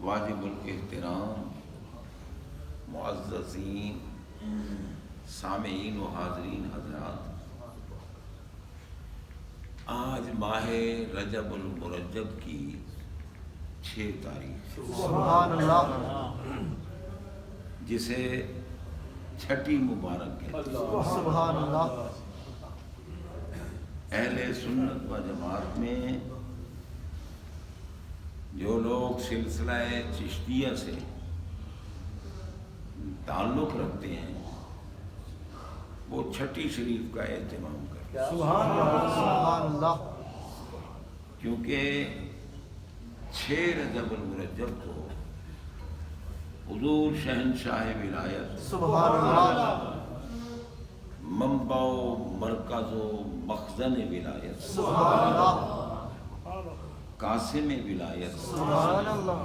واجب الاحترام معززین سامعین و حاضرین حضرات، آج ماہ رجب المرجب کی 6 تاریخ سبحان اللہ، جسے چھٹی مبارک کہتے ہیں۔ سبحان اللہ، اہل سنت و جماعت میں جو لوگ سلسلہ چشتیہ سے تعلق رکھتے ہیں وہ چھٹی شریف کا اہتمام کرتے ہیں، سبحان اللہ، سبحان اللہ، کیونکہ 6 رجب المرجب کو حضور شہنشاہ ولایت سبحان اللہ، منبع و مرکز و مخزن ولایت سبحان اللہ، قاسم ولایت سبحان اللہ،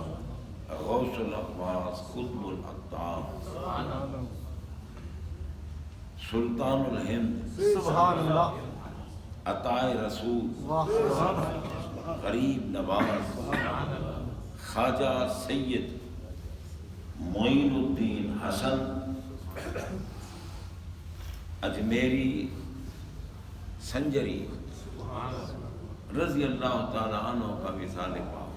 غوث الاقواس قطب الاقطاب سلطان الہند سبحان اللہ، عطائے رسول واہ، غریب نواز خواجہ سید معین الدین حسن اجمیری سنجری رضی اللہ تعالی عنہ کا وصال پاک۔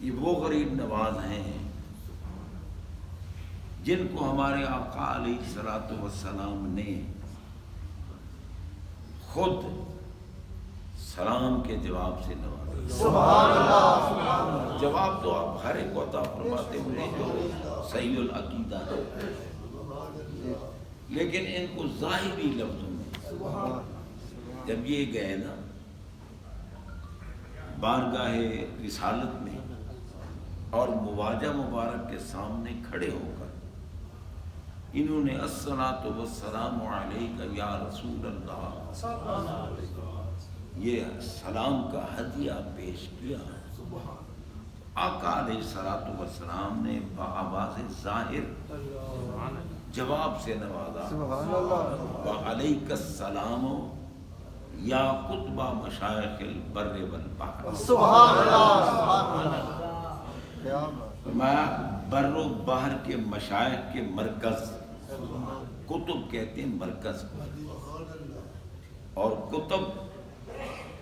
یہ وہ غریب نواز ہیں جن کو ہمارے آقا علیہ الصلوۃ والسلام نے خود سلام کے جواب سے نوازا۔ سبحان اللہ، سبحان اللہ، جواب تو آپ ہر ایک کو عطا فرماتے ہوئے جو صحیح العقیدہ ہے، لیکن ان کو ظاہری لفظوں میں جب یہ گئے نا بارگاہ رسالت میں اور مواجہ مبارک کے سامنے کھڑے ہو کر انہوں نے الصلاۃ والسلام علیک یا رسول اللہ یہ سلام کا ہدیہ پیش کیا۔ آقا علیہ الصلاۃ والسلام نے بآواز ظاہر جواب سے نوازا، سبحان اللہ، وعلیک السلام یا قطب مشائخ البر والبحر۔ سبحان اللہ، سبحان اللہ، کیا بات، میں بر و بحر کے مشائخ کے مرکز، کتب کہتے ہیں مرکز، اور کتب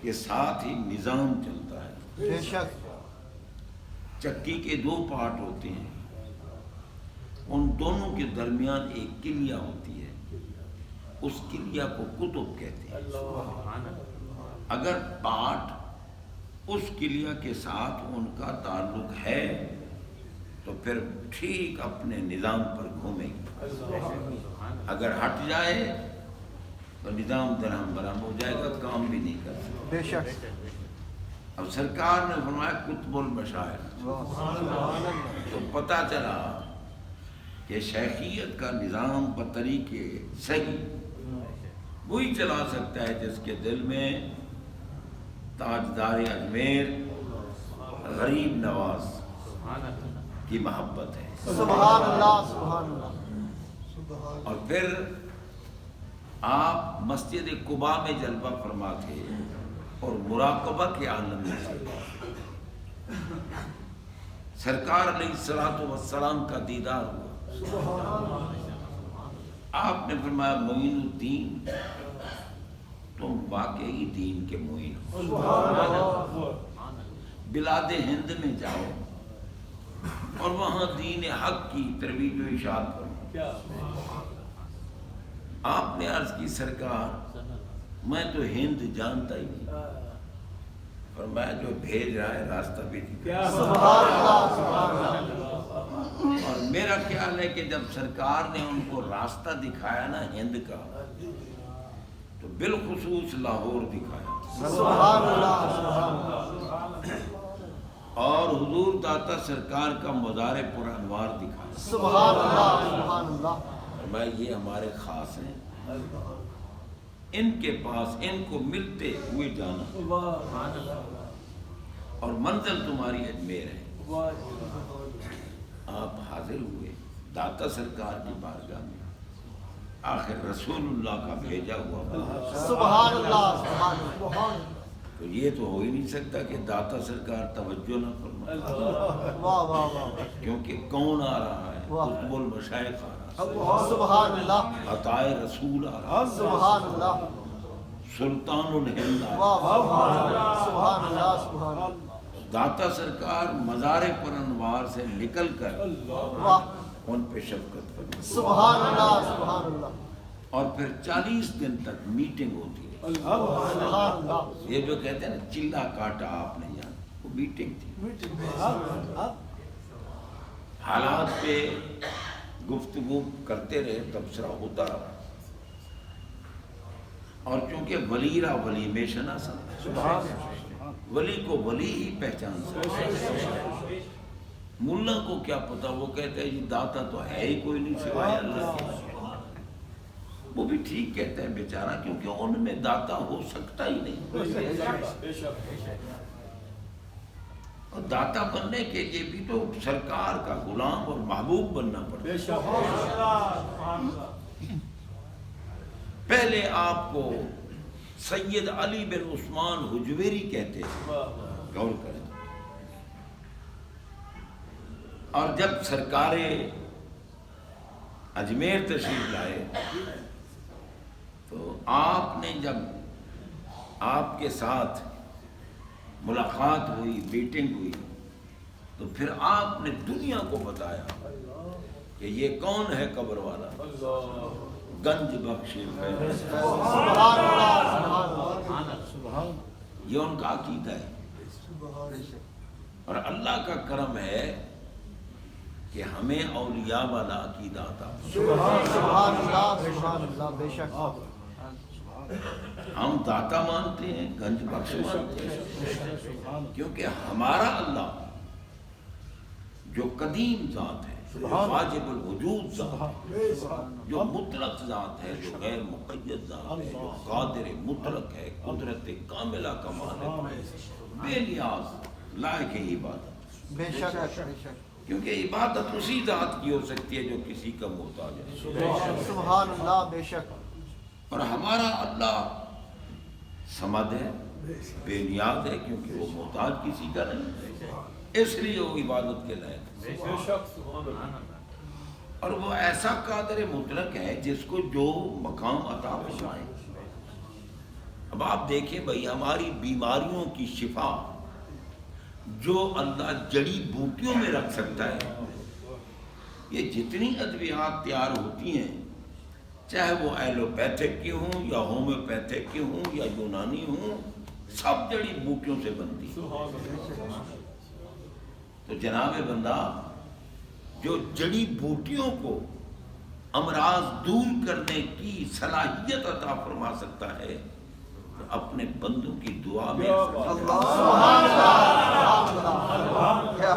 کے ساتھ ہی نظام چلتا ہے۔ بے شک، چکی کے 2 پارٹ ہوتے ہیں، ان دونوں کے درمیان ایک کلیہ ہوتی ہے، اس کلیہ کو کتب کہتے ہیں۔ اگر پارٹ اس کلیہ کے ساتھ ان کا تعلق ہے تو پھر ٹھیک اپنے نظام پر گھومے گی، اگر ہٹ جائے تو نظام درہم برہم ہو جائے گا، کام بھی نہیں کر سکتا۔ بے شک، اب سرکار نے فرمایا قطب المشائخ، تو پتہ چلا کہ شیخیت کا نظام بطریقے صحیح وہی چلا سکتا ہے جس کے دل میں تاجدار اجمیر غریب نواز کی محبت ہے۔ سبحان اللہ، سبحان اللہ، اور پھر آپ مسجد قباء میں جلوہ فرما تھے اور مراقبہ کے عالم میں تھے، سرکار علیہ الصلوۃ والسلام کا دیدار ہوا۔ آپ نے فرمایا معین الدین تم واقعی دین کے معین ہو، بلاد ہند میں جاؤ اور وہاں دین حق کی ترویج و اشاعت کرو۔ آپ نے عرض کی سرکار میں تو ہند جانتا ہی نہیں، فرمایا جو بھیج رہا ہے راستہ بھی دکھا۔ سبحان اللہ، سبحان اللہ، اور میرا خیال ہے کہ جب سرکار نے ان کو راستہ دکھایا نا ہند کا، تو بالخصوص لاہور دکھایا، سبحان اللہ، سبحان اللہ، اور حضور داتا سرکار کا مزار پر انوار دکھایا۔ سبحان اللہ، سبحان اللہ، فرمایا یہ ہمارے خاص ہیں، ان کے پاس ان کو ملتے ہوئے جانا، اور منزل تمہاری اجمیر ہے۔ آپ حاضر ہوئے داتا سرکار کی بارگاہ میں، آخر رسول اللہ کا بھیجا ہوا بندہ سبحان اللہ، سبحان اللہ، تو یہ تو ہو ہی نہیں سکتا کہ داتا سرکار توجہ نہ فرمائے، واہ واہ واہ کیونکہ کون آ رہا ہے؟ واہ۔ قطب المشائخ آ رہا سبحان اللہ ہے، عطائے رسول آ رہا ہے، سبحان اللہ سلطان الہند آ رہا واہ واہ واہ سبحان اللہ سبحان اللہ ہے۔ داتا سرکار مزار پر انوار سے نکل کر واہ ان پہ شفقت فرمائے، سبحان اللہ سبحان اللہ اور پھر 40 دن تک میٹنگ ہوتی ہے۔ سبحان اللہ یہ جو کہتے ہیں نا چلا کاٹا آپ نے یہاں، وہ میٹنگ تھی، حالات پہ گفتگو کرتے رہے، تبصرہ ہوتا رہا، اور چونکہ ولی را ولی میں شناسا، ولی کو ولی ہی پہچان سکتا، ملا کو کیا پتا، وہ کہتا ہے جی داتا تو ہے ہی کوئی نہیں سوائے اللہ کے، وہ بھی ٹھیک کہتا ہے بیچارہ، کیونکہ ان میں داتا ہو سکتا ہی نہیں، اور داتا بننے کے لیے بھی تو سرکار کا غلام اور محبوب بننا پڑتا ہے۔ پہلے آپ کو سید علی بن عثمان حجویری کہتے ہیں، غور کریں، اور جب سرکار اجمیر تشریف لائے تو آپ نے جب آپ کے ساتھ ملاقات ہوئی، میٹنگ ہوئی، تو پھر آپ نے دنیا کو بتایا کہ یہ کون ہے قبر والا، گنج بخش فیض، سبحان اللہ سبحان اللہ یہ ان کا عقیدہ ہے، اور اللہ کا کرم ہے کہ ہمیں اولیاء والا عقیدہ عطا فرمایا۔ سبحان اللہ بے شک ہم داتا مانتے ہیں، گنج بخش مانتے ہیں، کیونکہ ہمارا اللہ جو قدیم ذات ہے، جو واجب الوجود ذات ہے، جو مطلق ذات ہے، جو غیر مقید ذات ہے، جو قادر مطلق ہے، قدرت کاملہ کا مالک ہے، بے نیاز، لائق عبادت، بے شک بے شک کیونکہ عبادت اسی ذات کی ہو سکتی ہے جو کسی کا محتاج ہے، سبحان اللہ بے شک اور ہمارا اللہ صمد ہے، بے نیاز ہے، کیونکہ وہ محتاج کسی کا نہیں، اس لیے وہ عبادت کے لائق ہے، اور وہ ایسا قادر مطلق ہے جس کو جو مقام عطا فرمائے۔ اب آپ دیکھیں بھائی، ہماری بیماریوں کی شفا جو اللہ جڑی بوٹیوں میں رکھ سکتا ہے، یہ جتنی ادویات تیار ہوتی ہیں، چاہے وہ ایلوپیتھک کی ہوں یا ہومیوپیتھک کی ہوں یا یونانی ہوں، سب جڑی بوٹیوں سے بنتی ہیں۔ تو جناب بندہ جو جڑی بوٹیوں کو امراض دور کرنے کی صلاحیت عطا فرما سکتا ہے، تو اپنے بندوں کی دعا میں سبحان اللہ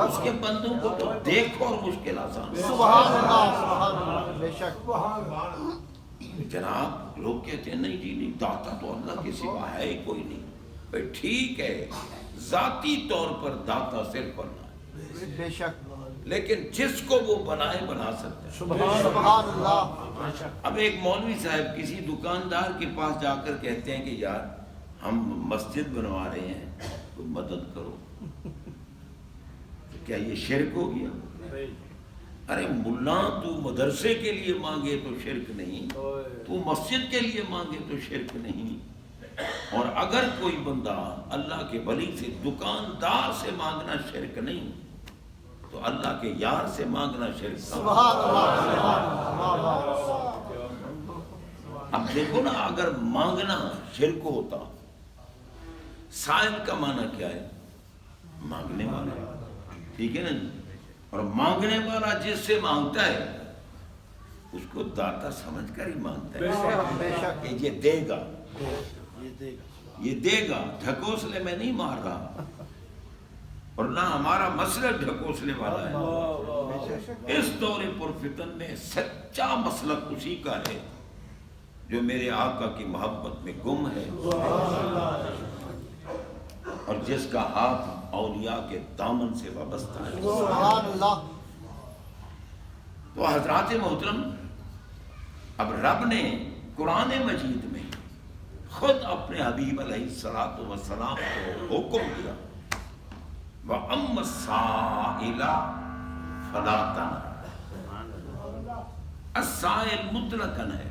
اس کے بندوں کو تو دیکھو اور مشکل آسان ہے۔ سبحان اللہ بے شک جناب لوگ کہتے ہیں نہیں جی نہیں، داتا تو اللہ کے سوا ہے ہی کوئی نہیں، بھائی ٹھیک ہے، ذاتی طور پر داتا صرف اللہ ہے، بے شک لیکن جس کو وہ بنائے بنا سکتا ہے۔ سبحان اللہ اب ایک مولوی صاحب کسی دکاندار کے پاس جا کر کہتے ہیں کہ یار ہم مسجد بنوا رہے ہیں تو مدد کرو، کیا یہ شرک ہو گیا؟ ارے ملا تو مدرسے کے لیے مانگے تو شرک نہیں، تو مسجد کے لیے مانگے تو شرک نہیں، اور اگر کوئی بندہ اللہ کے ولی سے، دکاندار سے مانگنا شرک نہیں، تو اللہ کے یار سے مانگنا شرک۔ سبحان اللہ اب دیکھو نا، اگر مانگنا شرک ہوتا، سائل کا معنی کیا ہے؟ مانگنے والا، ٹھیک ہے نا جی، اور مانگنے والا جس سے مانگتا ہے اس کو داتا سمجھ کر ہی مانگتا بے ہے شک کہ یہ دے گا، یہ دے گا، ڈھکوسلے میں نہیں مار رہا، اور نہ ہمارا مسلک ڈھکوسلے والا ہے۔ اس دور پرفتن میں سچا مسلک اسی کا ہے جو میرے آقا کی محبت میں گم ہے، اور جس کا ہاتھ اولیاء کے دامن سے وابستہ ہے۔ سبحان اللہ تو حضرات محترم، اب رب نے قرآن مجید میں خود اپنے حبیب علیہ الصلوۃ والسلام کو حکم دیا وَأَمَّا السَّائِلَ فَلَا تَنْهَرْ۔ السائل مطلقاً ہے،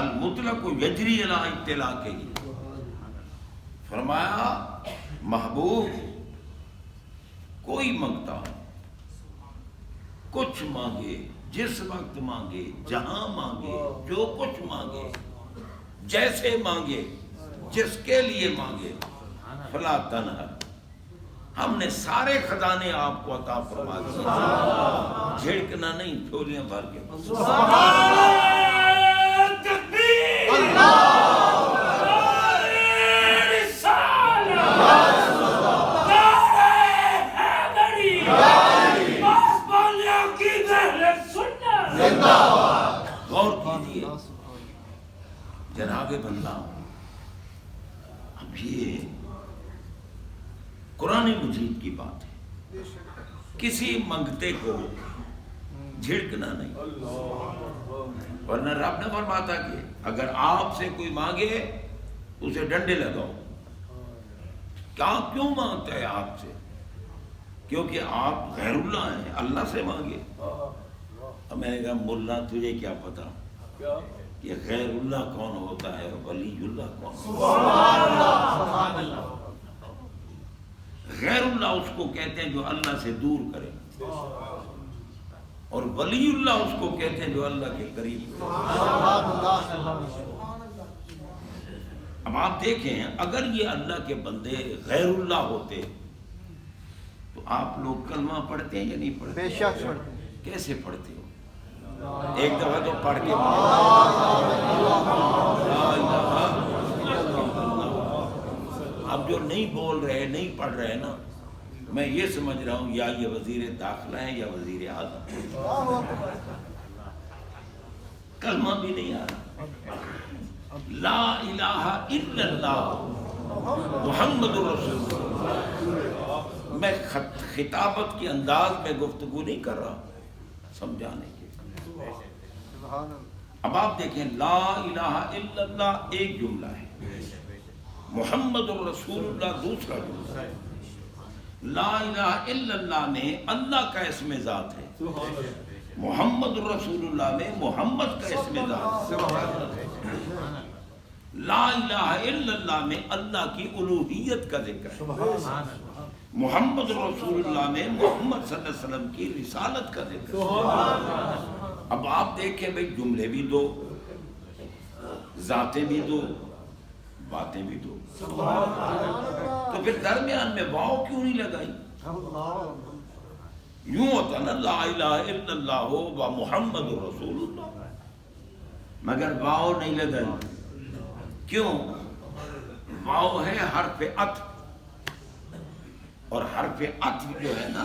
المطلق یجری علی اطلاقہ، فرمایا محبوب کوئی منگتا کچھ مانگے، جس وقت مانگے، جہاں مانگے، جو کچھ مانگے، جیسے مانگے، جس کے لیے مانگے، فلا تنہر، ہم نے سارے خزانے آپ کو عطا فرما دیے، جھڑکنا نہیں، جھولیاں بھر کے۔ غور کیجیے جناب بندہ، اب یہ قرآن مجید کی بات ہے، کسی منگتے کو جھڑکنا نہیں، ورنہ رب نے فرماتا کہ اگر آپ سے کوئی مانگے اسے ڈنڈے لگاؤ۔ کیوں مانگتا ہے آپ سے؟ کیونکہ آپ غیر اللہ ہیں، اللہ سے مانگے۔ اب میں نے کہا ملا تجھے کیا پتا کہ غیر اللہ کون ہوتا ہے، ولی اللہ کون ہوتا ہے؟ غیر اللہ اس کو کہتے ہیں جو اللہ سے دور کرے، اور ولی اللہ اس کو کہتے ہیں جو اللہ کے قریب کرے۔ اب آپ دیکھیں اگر یہ اللہ کے بندے غیر اللہ ہوتے تو آپ لوگ کلمہ پڑھتے ہیں یا نہیں پڑھتے؟ بے شک پڑھتے ہیں۔ کیسے پڑھتے ہو؟ ایک دفعہ تو پڑھ کے اب جو نہیں بول رہے، نہیں پڑھ رہے نا، میں یہ سمجھ رہا ہوں یا یہ وزیر داخلہ ہیں یا وزیر اعظم، کلمہ بھی نہیں آ رہا۔ لا الہ الا اللہ محمد رسول اللہ، میں خطابت کے انداز میں گفتگو نہیں کر رہا، سمجھانے کے۔ اب آپ دیکھیں لا الہ الا اللہ ایک جملہ ہے، محمد الرسول اللہ دوسرا جملہ ہے۔ لا الہ الا اللہ میں اللہ کا اسم ذات ہے، محمد الرسول اللہ میں محمد کا اسم ذات ہے۔ لا الہ الا اللہ میں اللہ کی الوہیت کا ذکر ہے، محمد رسول اللہ میں محمد صلی اللہ علیہ وسلم کی رسالت کا ذکر ہے۔ اب آپ دیکھیں بھئی جملے بھی دو، ذاتیں بھی دو، باتیں بھی دو، تو پھر درمیان میں واو کیوں نہیں لگائی؟ یوں ہوتا نا لا الہ الا اللہ و محمد رسول اللہ، مگر واو نہیں لگائی۔ کیوں؟ واو ہے حرف عطف، اور حرف عطف جو ہے نا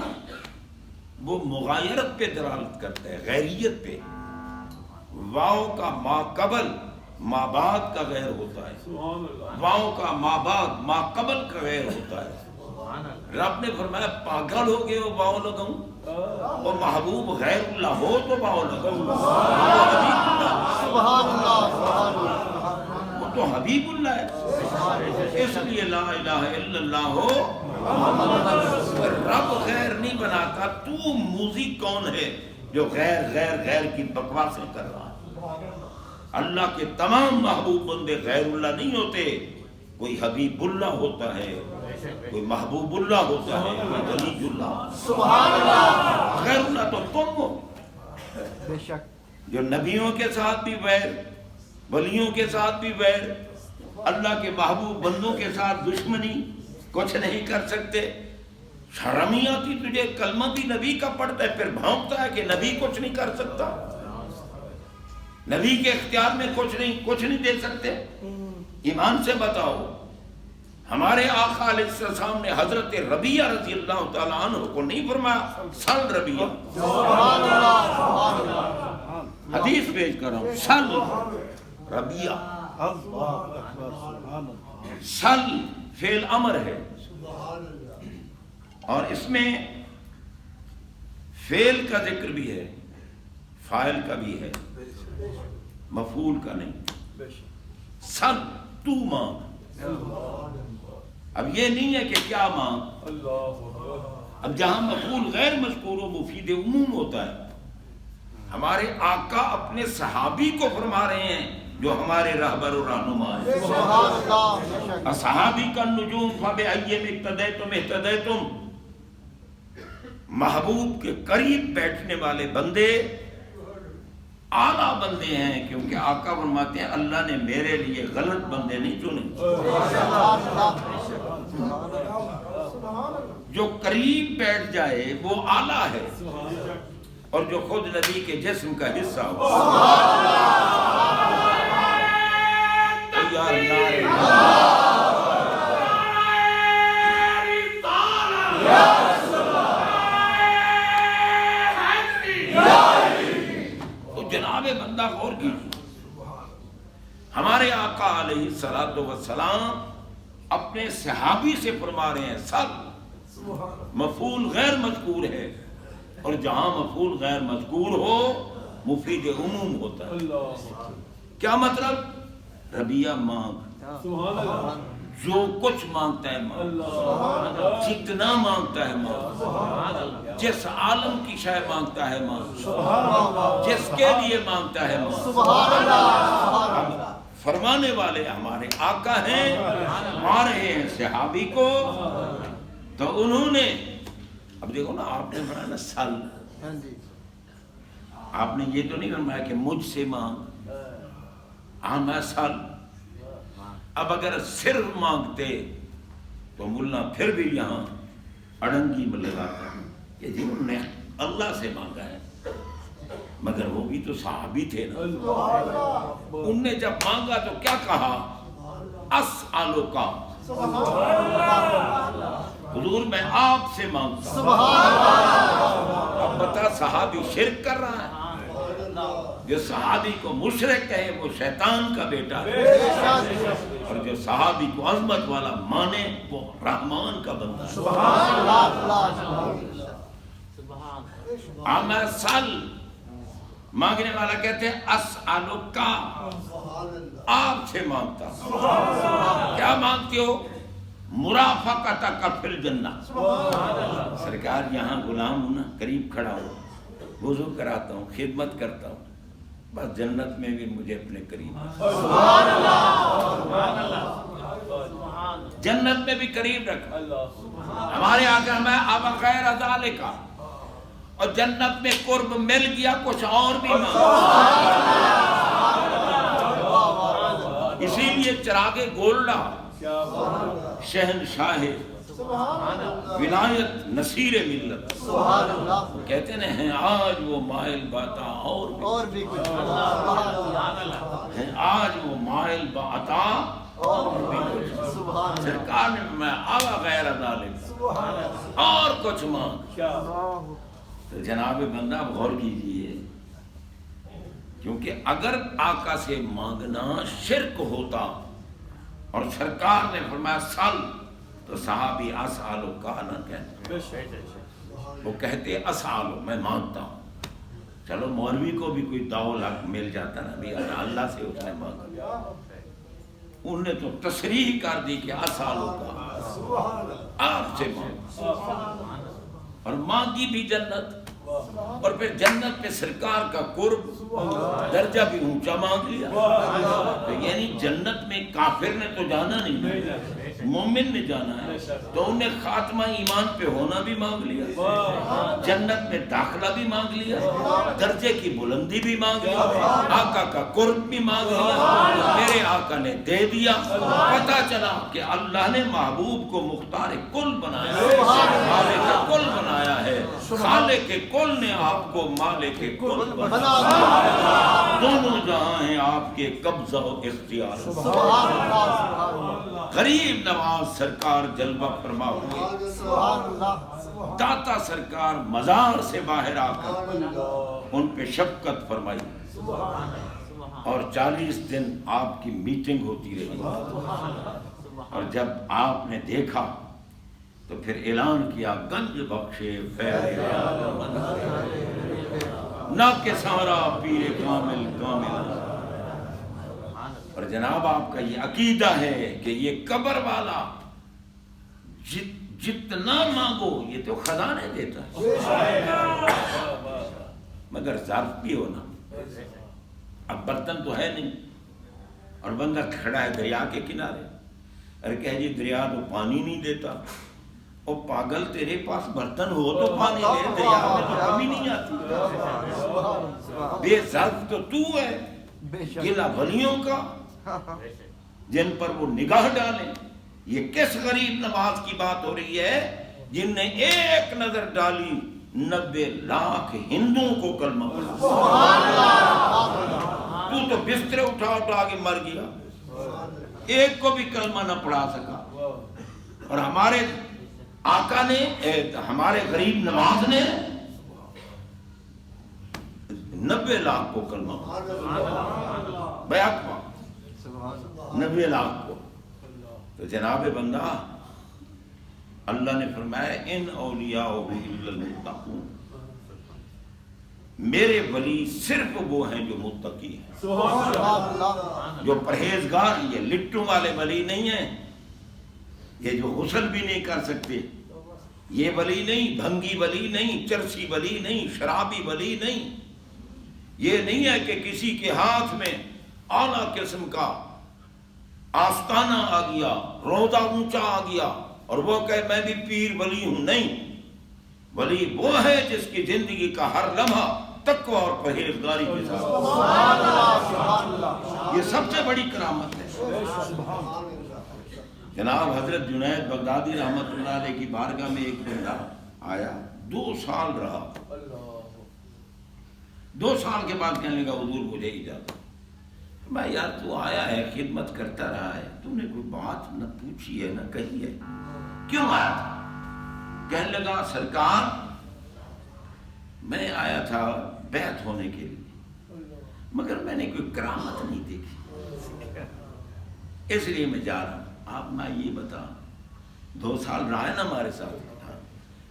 وہ مغایرت پہ دلالت کرتا ہے، غیریت پہ۔ واو کا ما قبل ما بعد کا غیر ہوتا ہے، واو کا ما بعد ما قبل کا غیر ہوتا ہے۔ رب نے فرمایا پاگل ہو گئے ہو واو لگاؤں، اور محبوب غیر اللہ ہو تو واو لگاؤں، وہ تو حبیب اللہ ہے، اس لیے لا الہ الا اللہ ہو۔ رب غیر نہیں بناتا، تو موزی کون ہے جو غیر غیر غیر کی بکواسیں کر رہا ہے؟ اللہ کے تمام محبوب بندے غیر اللہ نہیں ہوتے، کوئی حبیب اللہ ہوتا ہے، کوئی محبوب اللہ ہوتا ہے، کوئی ولی اللہ۔ غیر اللہ تو تم ہو، بے شک، جو نبیوں کے ساتھ بھی ویر، ولیوں کے ساتھ بھی ویر، اللہ کے محبوب بندوں کے ساتھ دشمنی، کچھ نہیں کر سکتے۔ شرم ہی آتی تجھے، کلمہ بھی نبی کا پڑھتا ہے پھر بھونکتا ہے کہ نبی کچھ نہیں کر سکتا، نبی کے اختیار میں کچھ نہیں دے سکتے۔ ایمان سے بتاؤ، ہمارے آقا علیہ السلام نے حضرت ربیعہ رضی اللہ تعالیٰ عنہ کو نہیں فرمایا سل ربیعہ؟ حدیث پیش کر رہا ہوں، سل ربیعہ، سل فعل امر ہے، اور اس میں فعل کا ذکر بھی ہے، فاعل کا بھی ہے، مفعول کا نہیں۔ سل تو مانگ. اب یہ نہیں ہے کہ کیا مانگ. اب جہاں مفعول غیر مذکور و مفید عموم ہوتا ہے، ہمارے آقا اپنے صحابی کو فرما رہے ہیں جو ہمارے رہبر و رہنما ہیں. اصحابی کا نجوم فبأیہم اقتدیتم اہتدیتم. محبوب کے قریب بیٹھنے والے بندے اعلیٰ بندے ہیں، کیونکہ آقا فرماتے ہیں اللہ نے میرے لیے غلط بندے نہیں چنے. جو قریب بیٹھ جائے وہ اعلیٰ ہے، اور جو خود نبی کے جسم کا حصہ ہو. تو جناب بندہ غور کیجیے، ہمارے آقا علیہ الصلوۃ والسلام اپنے صحابی سے فرما رہے ہیں سب مفعول غیر مذکور ہے، اور جہاں مفعول غیر مذکور ہو مفید عموم ہوتا ہے. کیا مطلب؟ ربیہ مانگ، جو کچھ مانگتا ہے مانگ، جتنا مانگتا ہے مانگ، جس عالم کی شے مانگتا ہے مانگ، جس کے لیے مانگتا ہے مانگ. فرمانے والے ہمارے آقا ہیں، مار رہے ہیں صحابی کو. تو انہوں نے، اب دیکھو نا، آپ نے فرمایا نا سل، آپ نے یہ تو نہیں فرمایا کہ مجھ سے مانگ، میں سل. اب اگر صرف مانگتے تو ملا پھر بھی یہاں اڑنگی میں لگاتا کہ جی انہوں نے اللہ سے مانگا ہے، مگر وہ بھی تو صحابی تھے نا. انہوں نے جب مانگا تو کیا کہا؟ اسألک، حضور میں آپ سے مانگتا ہوں. اب بتا صحابی شرک کر رہا ہے؟ جو صحابی کو مشرک کہے وہ شیطان کا بیٹا ہے، اور جو صحابی کو عظمت والا مانے وہ رحمان کا بندہ ہے. میں سل، مانگنے والا کہتے ہیں اسألک، آپ سے مانگتا ہوں. کیا مانگتے ہو؟ مرافقتک فی الجنہ. سرکار یہاں غلام ہوں نا، قریب کھڑا ہوں، وضو کراتا ہوں، خدمت کرتا ہوں، بس جنت میں بھی مجھے اپنے قریب، جنت میں بھی قریب رکھا. ہمارے آقا میں اب غیر ذالک، اور جنت میں قرب مل گیا کچھ اور بھی مانگا. اسی لیے چراغ گولڈا شہنشاہ ولایت نصیر ملت کہتے ہیں آج وہ مائل باتا اور بھی کچھ ہیں، آج وہ مائل باتا اور بھی کچھ. سرکار نے میں آوا غیر ذالک، اور کچھ مانگ. تو جناب بندہ غور کیجئے، کیونکہ اگر آقا سے مانگنا شرک ہوتا اور سرکار نے فرمایا سل، تو صحابی اسالو کا نہ کہتے، وہ کہتے اسالو، میں مانگتا ہوں. چلو مولوی کو بھی کوئی داؤ لاکھ مل جاتا نا، بھی اللہ سے اس نے مانگا. انہوں نے تو تصریح کر دی کہ اسالو کا، آپ سے مانگا، اور مانگی بھی جنت. اور پھر جنت میں سرکار کا قرب، درجہ بھی اونچا مانگ لیا. تو یعنی جنت میں کافر نے تو جانا نہیں، مومن نے جانا ہے، تو انہیں خاتمہ ایمان پہ ہونا بھی مانگ لیا، جنت میں داخلہ بھی مانگ لیا، درجے کی بلندی بھی مانگ لیا، آقا کا قرب بھی مانگ لیا. میرے آقا نے دے دیا. پتہ چلا کہ اللہ نے محبوب کو مختار کل بنایا ہے، مالک کل بنایا ہے. خالق کل نے آپ کو مالک کل بنایا. دونوں جہاں ہیں آپ کے قبضہ و اختیار. غریب نواز سرکار جلوہ فرما ہوئے، داتا سرکار مزار سے باہر آ کر ان پہ شفقت فرمائی، اور 40 دن آپ کی میٹنگ ہوتی رہی. اور جب آپ نے دیکھا تو پھر اعلان کیا گنج بخشے فیض نہ کہ سارا پیر کامل کامل. اور جناب آپ کا یہ عقیدہ ہے کہ یہ قبر والا جتنا مانگو یہ تو خزانے دیتا ہے، مگر ظرف بھی ہونا، اب برتن تو ہے نہیں، اور بندہ کھڑا ہے دریا کے کنارے، اور کہہ جی دریا تو پانی نہیں دیتا، او پاگل تیرے پاس برتن ہو تو پانی دے، دریا میں تو کمی نہیں آتی، بے ظرف تو تو ہے، گلہ ولیوں کا جن پر وہ نگاہ ڈالیں۔ یہ کس غریب نواز کی بات ہو رہی ہے جن نے ایک نظر ڈالی 90 لاکھ ہندوؤں کو کلمہ پڑھا، تو بسترے اٹھا کے مر گیا، ایک کو بھی کلمہ نہ پڑھا سکا، اور ہمارے آقا نے ہمارے غریب نواز نے 90 لاکھ کو کلمہ پڑھا، بیعت پا 90 لاکھ کو۔ تو جناب بندہ اللہ نے فرمایا ان اولیاء الا المتقون، میرے ولی صرف وہ ہیں جو متقی ہیں، جو پرہیزگار ہیں، یہ لٹوں والے ولی نہیں ہیں، یہ جو غسل بھی نہیں کر سکتے، یہ ولی نہیں، بھنگی ولی نہیں، چرسی ولی نہیں، شرابی ولی نہیں، یہ نہیں ہے کہ کسی کے ہاتھ میں اعلیٰ قسم کا آستانہ آ گیا، روضہ اونچا آ گیا اور وہ کہے میں بھی پیر ولی ہوں، نہیں، ولی وہ ہے جس کی زندگی کا ہر لمحہ تقوی اور پرہیزگاری کے ساتھ، یہ سب سے بڑی کرامت ہے۔ جناب حضرت جنید بغدادی رحمت اللہ علیہ کی بارگاہ میں ایک بندہ آیا، 2 سال رہا، 2 سال کے بعد کہنے لگا حضور مجھے اجازت۔ بھائی یار تو آیا ہے، خدمت کرتا رہا ہے، تم نے کوئی بات نہ پوچھی ہے نہ کہی ہے، کیوں آیا تھا؟ کہنے لگا سرکار میں آیا تھا بیعت ہونے کے لیے، مگر میں نے کوئی کرامت نہیں دیکھی، اس لیے میں جا رہا ہوں۔ آپ میں یہ بتا 2 سال رہا ہے نا ہمارے ساتھ،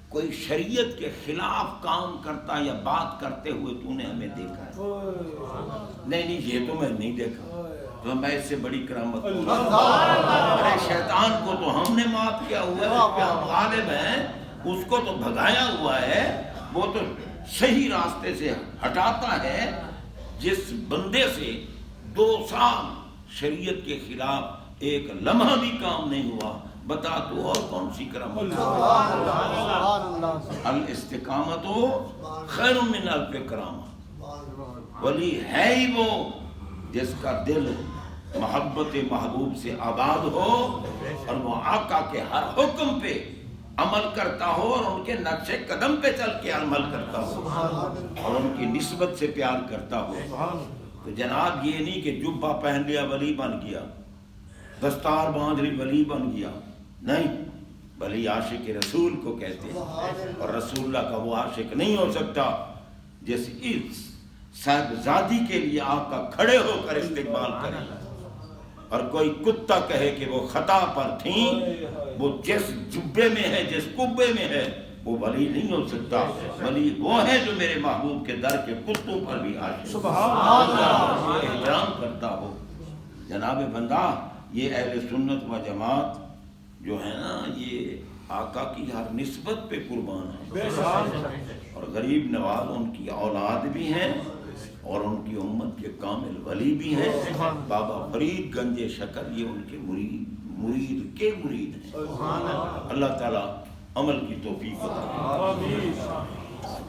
کوئی شریعت کے خلاف کام کرتا یا بات کرتے ہوئے تو نے ہمیں دیکھا ہے؟ نہیں یہ تو میں نہیں دیکھا، تو میں اس سے بڑی کرامت، ارے شیطان کو تو ہم نے مات کیا ہوا ہے، اس پہ ہم غالب ہیں، اس کو تو بھگایا ہوا ہے، وہ تو صحیح راستے سے ہٹاتا ہے۔ جس بندے سے 2 سال شریعت کے خلاف ایک لمحہ بھی کام نہیں ہوا، بتا تو اور کون سی کرامت؟ الاستقامت خیر من الف کرامہ، ولی ہے ہی وہ جس کا دل محبت محبوب سے آباد ہو اور وہ آقا کے ہر حکم پہ عمل کرتا ہو اور ان کے نقش قدم پہ چل کے عمل کرتا ہو اور ان کی نسبت سے پیار کرتا ہو۔ تو جناب یہ نہیں کہ جبہ پہن لیا ولی بن گیا، دستار باندھ لی ولی بن گیا، نہیں، ولی عاشق رسول کو کہتے ہیں، اور رسول اللہ کا وہ عاشق نہیں ہو سکتا جس اس صاحبزادی کے لیے آقا کھڑے ہو کر استقبال کرے، اور کوئی کتا کہے کہ وہ خطا پر تھیں، وہ جس جبے میں ہے جس کبے میں ہے وہ ولی نہیں ہو سکتا۔ ولی وہ ہے جو میرے محبوب کے در کے کتوں پر بھی عاشق احترام کرتا ہو۔ جناب بندہ یہ اہل سنت و جماعت جو ہے نا یہ آقا کی ہر نسبت پہ قربان ہے، اور غریب نواز ان کی اولاد بھی ہیں اور ان کی امت کے کامل ولی بھی ہیں۔ بابا فرید گنج شکر یہ ان کے مرید کے مرید ہیں۔ اللہ تعالیٰ عمل کی توفیق عطا فرمائے۔